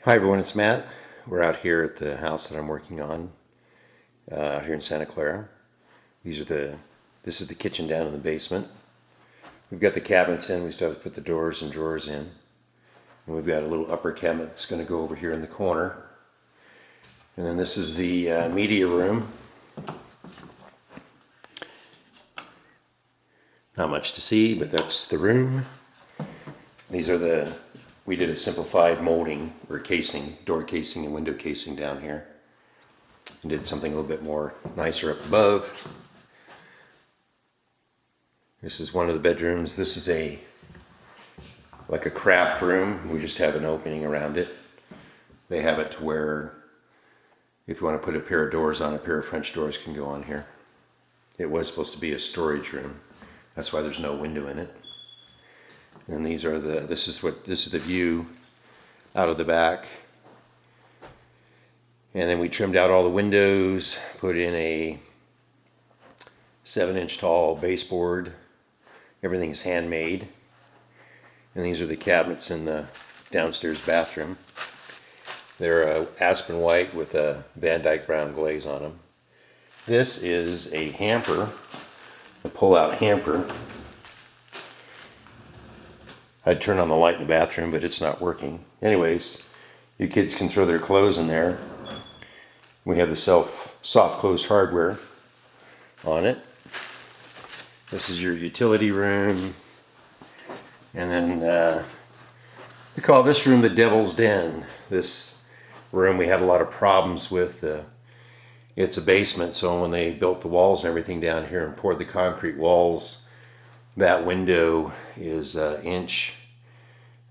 Hi everyone, it's Matt. We're out here at the house that I'm working on, out here in Santa Clara. This is the kitchen down in the basement. We've got the cabinets in, we still have to put the doors and drawers in. And we've got a little upper cabinet that's going to go over here in the corner. And then this is the media room. Not much to see, but that's the room. We did a simplified molding or casing, door casing and window casing down here. And did something a little bit more nicer up above. This is one of the bedrooms. This is like a craft room. We just have an opening around it. They have it to where if you want to put a pair of doors on, a pair of French doors can go on here. It was supposed to be a storage room. That's why there's no window in it. And this is the view out of the back. And then we trimmed out all the windows, put in a 7-inch tall baseboard. Everything's handmade. And these are the cabinets in the downstairs bathroom. They're aspen white with a Van Dyke brown glaze on them. This is a hamper, a pull-out hamper. I'd turn on the light in the bathroom, but it's not working. Anyways, you kids can throw their clothes in there. We have the soft close hardware on it. This is your utility room. And then we call this room the Devil's Den. This room we had a lot of problems with. It's a basement, so when they built the walls and everything down here and poured the concrete walls, that window is an inch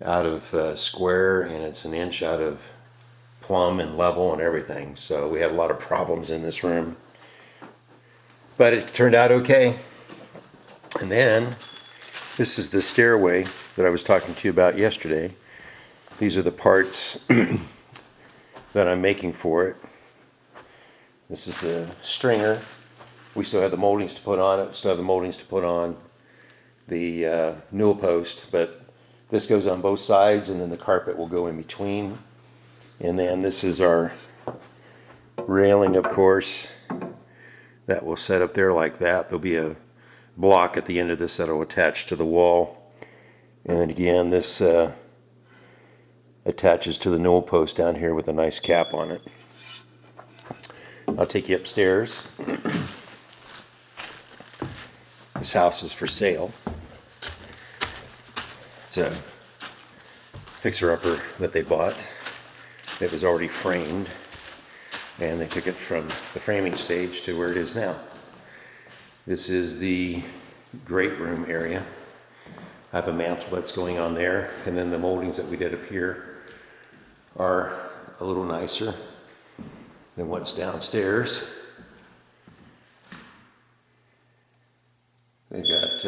out of square, and it's an inch out of plumb and level and everything. So we had a lot of problems in this room. But it turned out okay. And then this is the stairway that I was talking to you about yesterday. These are the parts that I'm making for it. This is the stringer. We still have the moldings to put on it. Still have the moldings to put on the newel post, but this goes on both sides, and then the carpet will go in between. And then this is our railing, of course, that will set up there like that. There'll be a block at the end of this that will attach to the wall. And again, this attaches to the newel post down here with a nice cap on it. I'll take you upstairs. This house is for sale. It's a fixer-upper that they bought. It was already framed, and they took it from the framing stage to where it is now. This is the great room area. I have a mantle that's going on there, and then the moldings that we did up here are a little nicer than what's downstairs. They've got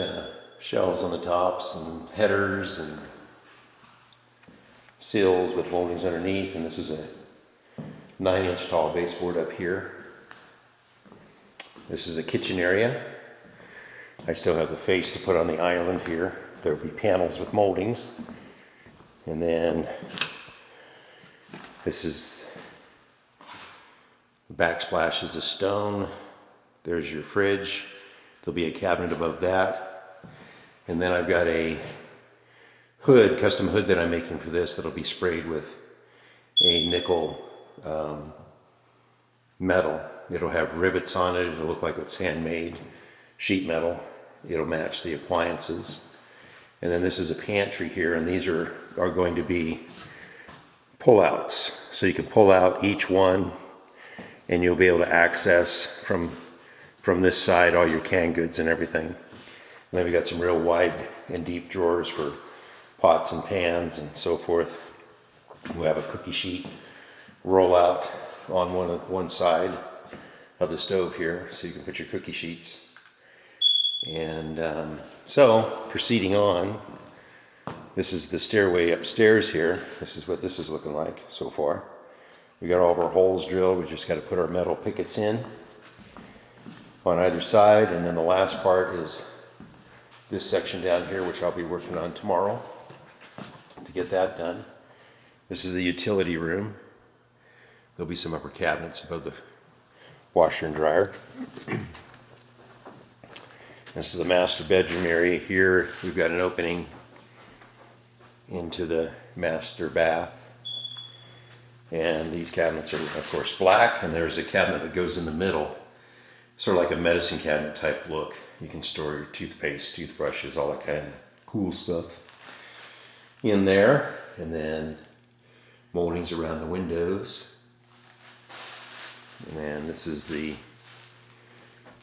shelves on the tops and headers and sills with moldings underneath, and this is a 9-inch tall baseboard up here. This is the kitchen area. I still have the face to put on the island here. There will be panels with moldings. And then this is the backsplash is a stone. There's your fridge. There'll be a cabinet above that. And then I've got a hood, custom hood that I'm making for this that'll be sprayed with a nickel metal. It'll have rivets on it. It'll look like it's handmade sheet metal. It'll match the appliances. And then this is a pantry here, and these are going to be pull-outs. So you can pull out each one, and you'll be able to access from this side all your canned goods and everything. And then we got some real wide and deep drawers for pots and pans and so forth. We have a cookie sheet roll out on one side of the stove here, so you can put your cookie sheets. And so proceeding on, this is the stairway upstairs here. This is what this is looking like so far. We got all of our holes drilled. We just got to put our metal pickets in on either side, and then the last part is this section down here, which I'll be working on tomorrow to get that done. This is the utility room. There'll be some upper cabinets above the washer and dryer. This is the master bedroom area. Here we've got an opening into the master bath. And these cabinets are, of course, black, and there's a cabinet that goes in the middle, sort of like a medicine cabinet type look. You can store your toothpaste, toothbrushes, all that kind of cool stuff in there. And then moldings around the windows. And then this is the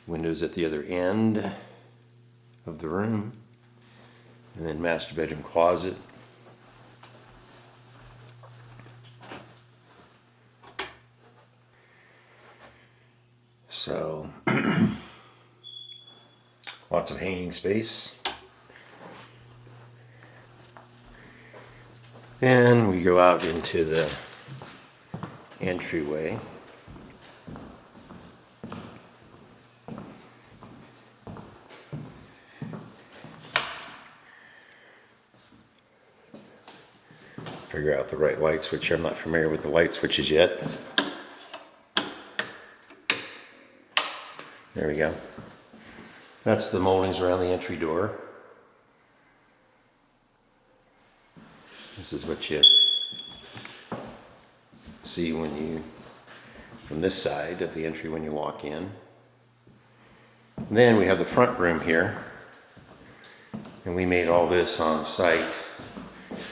windows at the other end of the room. And then master bedroom closet. So, lots of hanging space. And we go out into the entryway. Figure out the right light switch. I'm not familiar with the light switches yet. There we go. That's the moldings around the entry door. This is what you see from this side of the entry when you walk in. And then we have the front room here. And we made all this on site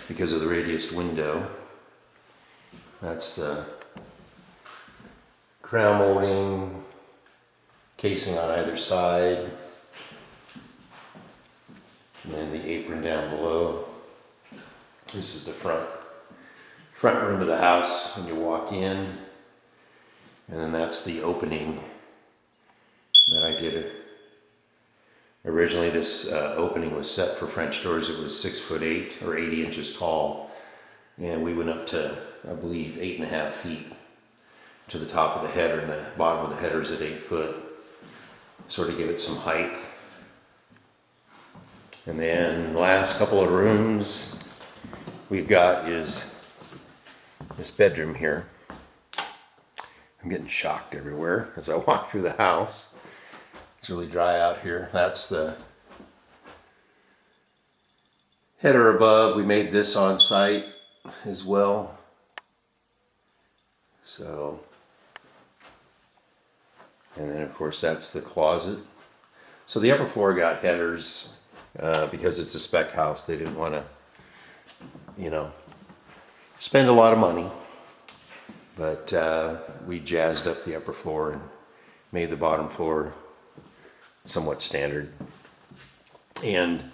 because of the radiused window. That's the crown molding, casing on either side, and then the apron down below. This is the front room of the house when you walk in, and then that's the opening that I did. Originally this opening was set for French doors. It was 6'8" or 80 inches tall, and we went up to, I believe, 8.5 feet to the top of the header, and the bottom of the header is at 8 foot. Sort of give it some height. And then the last couple of rooms we've got is this bedroom here. I'm getting shocked everywhere as I walk through the house. It's really dry out here. That's the header above. We made this on site as well. So, and then of course that's the closet. So the upper floor got headers because it's a spec house. They didn't want to, spend a lot of money. But we jazzed up the upper floor and made the bottom floor somewhat standard. And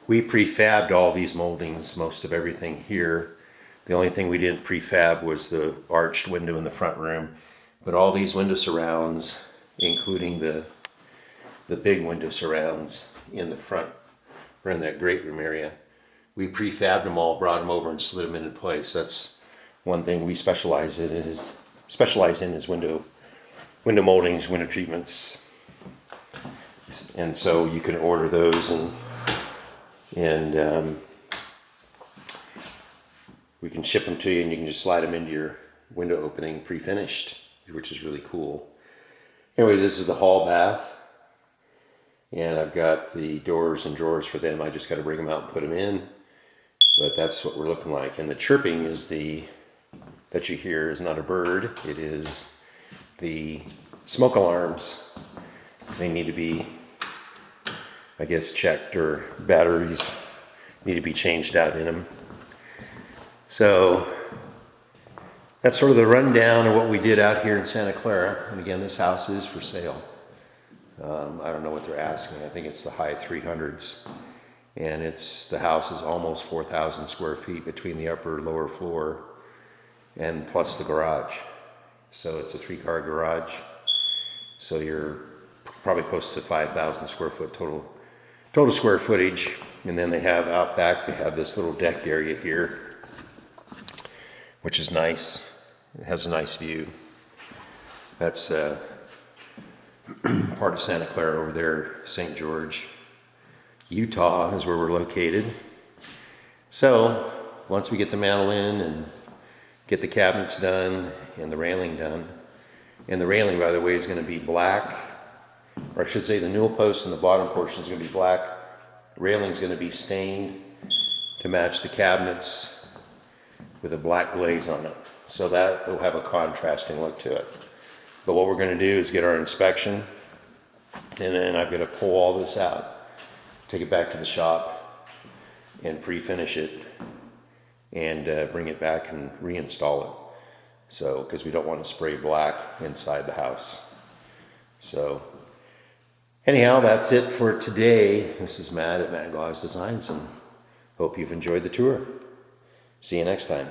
we prefabbed all these moldings, most of everything here. The only thing we didn't prefab was the arched window in the front room. But all these window surrounds, including the big window surrounds in the front, or in that great room area, we prefabbed them all, brought them over and slid them into place. That's one thing we specialize in is window moldings, window treatments. And so you can order those and we can ship them to you, and you can just slide them into your window opening pre-finished, which is really cool. Anyways, this is the hall bath, and I've got the doors and drawers for them. I just got to bring them out and put them in, but that's what we're looking like. And the chirping that you hear is not a bird. It is the smoke alarms. They need to be, I guess, checked, or batteries need to be changed out in them. So that's sort of the rundown of what we did out here in Santa Clara. And again, this house is for sale. I don't know what they're asking. I think it's the high 300s. And the house is almost 4,000 square feet between the upper and lower floor, and plus the garage. So it's a 3-car garage. So you're probably close to 5,000 square foot total square footage. And then they have out back, they have this little deck area here, which is nice. It has a nice view. That's part of Santa Clara over there. St. George, Utah is where we're located. So once we get the mantel in and get the cabinets done and the railing done. And the railing, by the way, is going to be black, or I should say the newel post in the bottom portion is going to be black. The railing is going to be stained to match the cabinets with a black glaze on it. So that will have a contrasting look to it. But what we're going to do is get our inspection, and then I've got to pull all this out, take it back to the shop, and pre-finish it, and bring it back and reinstall it. So, because we don't want to spray black inside the house. So, anyhow, that's it for today. This is Matt at Matt Gauze Designs, and hope you've enjoyed the tour. See you next time.